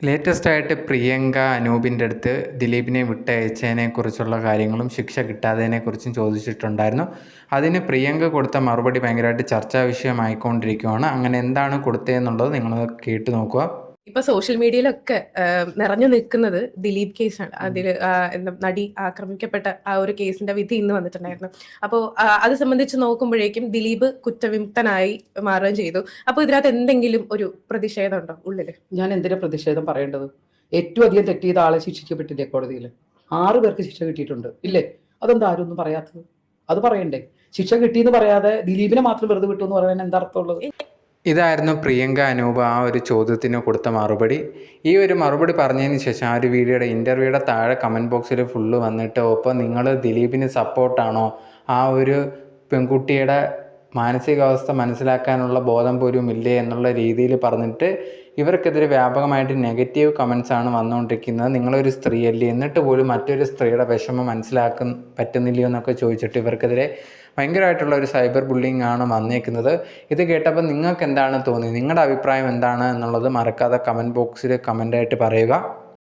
Latest ആയിട്ട് പ്രിയങ്ക അനൂപിൻ്റെ അടുത്ത് ദിലീപിനെ വിട്ടയച്ചതിനെ കുറിച്ചുള്ള കാര്യങ്ങളും ശിക്ഷ കിട്ടാത്തതിനെക്കുറിച്ചും ചോദിച്ചിട്ടുണ്ടായിരുന്നു. അതിന് പ്രിയങ്ക കൊടുത്ത മറുപടി ഭയങ്കരമായിട്ട് ചർച്ചാ വിഷയമായിക്കൊണ്ടിരിക്കുകയാണ്. അങ്ങനെ എന്താണ് കൊടുത്തതെന്നുള്ളത് നിങ്ങൾ കേട്ടു നോക്കുക. ഇപ്പൊ സോഷ്യൽ മീഡിയയിലൊക്കെ നിറഞ്ഞു നിൽക്കുന്നത് ദിലീപ് കേസാണ്. അതിൽ എന്താ നടി ആക്രമിക്കപ്പെട്ട ആ ഒരു കേസിന്റെ വിധി ഇന്ന് വന്നിട്ടുണ്ടായിരുന്നു. അപ്പോൾ അത് സംബന്ധിച്ച് നോക്കുമ്പോഴേക്കും ദിലീപ് കുറ്റവിമുക്തനായി മാറുകയും ചെയ്തു. അപ്പോൾ ഇതിനകത്ത് എന്തെങ്കിലും ഒരു പ്രതിഷേധം ഉണ്ടോ ഉള്ളില്? ഞാൻ എന്തിനാ പ്രതിഷേധം പറയേണ്ടത്? ഏറ്റവും അധികം തെറ്റ് ചെയ്ത ആളെ ശിക്ഷിക്കപ്പെട്ടില്ലേ കോടതിയിൽ? 6 പേർക്ക് ശിക്ഷ കിട്ടിയിട്ടുണ്ട് ഇല്ലേ? അതെന്താ ആരും ഒന്നും പറയാത്തത്? അത് പറയണ്ടേ? ശിക്ഷ കിട്ടിയെന്ന് പറയാതെ ദിലീപിനെ മാത്രം വെറുതെ വിട്ടു എന്ന് പറയാൻ എന്താ അർത്ഥമുള്ളത്? ഇതായിരുന്നു പ്രിയങ്ക അനൂപ് ആ ഒരു ചോദ്യത്തിന് കൊടുത്ത മറുപടി. ഈ ഒരു മറുപടി പറഞ്ഞതിന് ശേഷം ആ ഒരു ഇൻ്റർവ്യൂയുടെ താഴെ കമൻറ്റ് ബോക്സിൽ ഫുള്ള് വന്നിട്ട് ഒപ്പം നിങ്ങൾ ദിലീപിന് സപ്പോർട്ടാണോ, ആ ഒരു പെൺകുട്ടിയുടെ മാനസികാവസ്ഥ മനസ്സിലാക്കാനുള്ള ബോധം പോലും ഇല്ലേ എന്നുള്ള രീതിയിൽ പറഞ്ഞിട്ട് ഇവർക്കെതിരെ വ്യാപകമായിട്ട് നെഗറ്റീവ് കമൻസാണ് വന്നുകൊണ്ടിരിക്കുന്നത്. നിങ്ങളൊരു സ്ത്രീയല്ലേ, എന്നിട്ട് പോലും മറ്റൊരു സ്ത്രീയുടെ വിഷമം മനസ്സിലാക്കാൻ പറ്റുന്നില്ലയോ എന്നൊക്കെ ചോദിച്ചിട്ട് ഇവർക്കെതിരെ ഭയങ്കരമായിട്ടുള്ള ഒരു സൈബർ ബുള്ളിങ് ആണ് വന്നേക്കുന്നത്. ഇത് കേട്ടപ്പോൾ നിങ്ങൾക്ക് എന്താണ് തോന്നിയത്? നിങ്ങളുടെ അഭിപ്രായം എന്താണ് എന്നുള്ളത് മറക്കാതെ കമൻറ്റ് ബോക്സിൽ കമൻ്റായിട്ട് പറയുക.